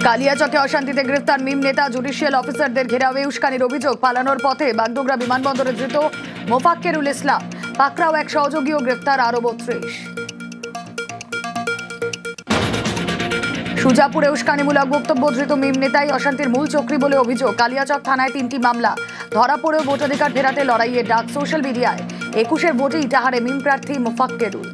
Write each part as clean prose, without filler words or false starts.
কালিয়াচকে অশান্তিতে গ্রেফতার মিম নেতা জুডিশিয়াল অফিসারদের ঘেরাওয়ে উস্কানির অভিযোগ। পালানোর পথে বাগডোগরা বিমানবন্দরে ধৃত মোফাক্কেরুল ইসলাম। পাকড়াও এক সহযোগীও গ্রেফতার, আরো 32। সুজাপুরে উস্কানিমূলক বক্তব্য, ধৃত মিম নেতাই অশান্তির মূল চক্রী বলে অভিযোগ। কালিয়াচক থানায় 3টি মামলা। ধরা পড়েও ভোটাধিকার ফেরাতে লড়াইয়ের ডাক সোশ্যাল মিডিয়ায়। 21-এর ভোটে ইটাহারে মিম প্রার্থী মোফাক্কেরুল।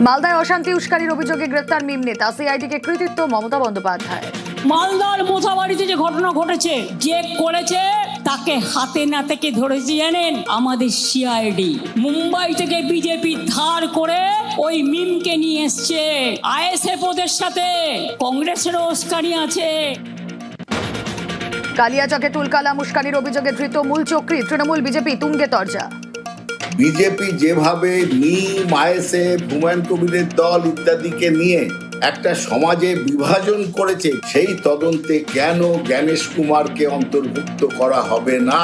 মালদায় অশান্তি উস্কানির অভিযোগে গ্রেফতার মিম নেতা। সিআইডিকে কৃতিত্ব মমতা বন্দ্যোপাধ্যায়। মালদার মোথাবাড়িতে যে ঘটনা ঘটেছে, যে করেছে তাকে হাতে নাতে কে ধরেছে জানেন? আমাদের সিআইডি। মুম্বাই থেকে বিজেপি ধার করে ওই মিমকে নিয়ে এসছে। আইএসএফ ওদের সাথে, কংগ্রেসেরও উস্কানি আছে। কালিয়াচকে তুলকালাম উস্কানির অভিযোগে ধৃত মূল চক্রী তৃণমূল বিজেপি তুঙ্গে তরজা। বিজেপি যেভাবে মিম, আইএসএফ, হুমায়ুন কবিরের দল ইত্যাদিকে নিয়ে একটা সমাজে বিভাজন করেছে, সেই তদন্তে কেন জ্ঞানেশ কুমারকে অন্তর্ভুক্ত করা হবে না?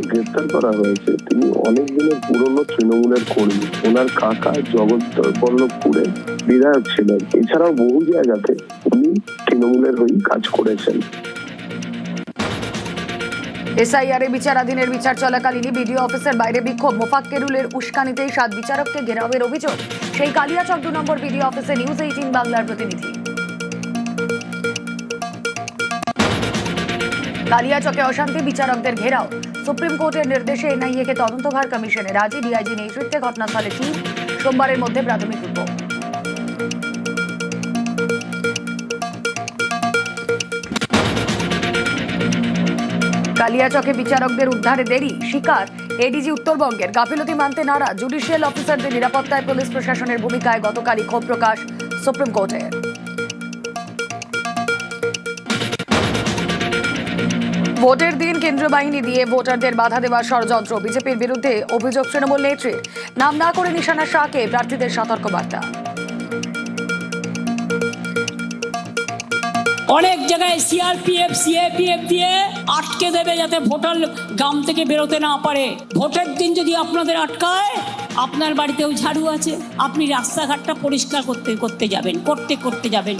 গ্রেফতার করা হয়েছে। তিনি অনেক দিনের পুরনো তৃণমূলের কর্মী। ওনার কাকা জগৎবল্লভপুরে বিধায়ক ছিলেন। এছাড়াও বহু জায়গাতে উনি তৃণমূলের হয়ে কাজ করেছেন। এসআইআর এ বিচারাধীনের বিচার চলাকালীনই বিডিও অফিসের বাইরে বিক্ষোভ। মোফাক্কেরুলের উস্কানিতেই 7 বিচারককে ঘেরাওয়ের অভিযোগ। সেই কালিয়াচক 2 নম্বর বিডিও অফিসে নিউজ 18 বাংলার প্রতিনিধি। কালিয়াচকে অশান্তি, বিচারকদের ঘেরাও। সুপ্রিম কোর্টের নির্দেশে এনআইএ-কে তদন্তভার কমিশনের রাজি। ডিআইজি নেতৃত্বে ঘটনাস্থলে টিম। সোমবারের মধ্যে প্রাথমিক রিপোর্ট। কালিয়াচকে বিচারকদের উদ্ধারে দেরি, শিকার এডিজি উত্তরবঙ্গের। গাফিলতি মানতে নারাজ জুডিশিয়াল অফিসারদের নিরাপত্তায় পুলিশ প্রশাসনের ভূমিকায় গতকালই ক্ষোভ প্রকাশ সুপ্রিম কোর্টের। ভোটের দিন কেন্দ্রীয় বাহিনী দিয়ে ভোটারদের বাধা দেওয়ার ষড়যন্ত্র। বিজেপির বিরুদ্ধে অভিযোগ তৃণমূল নেত্রীর। নাম না করে নিশানা শাহকে প্রার্থীদের সতর্কবার্তা। অনেক জায়গায় সিআরপিএফ, সিএপিএফ দিয়ে আটকে দেবে যাতে ভোটার গ্রাম থেকে বেরোতে না পারে। ভোটের দিন যদি আপনাদের আটকায়, আপনার বাড়িতেও ঝাড়ু আছে, আপনি রাস্তাঘাটটা পরিষ্কার করতে যাবেন।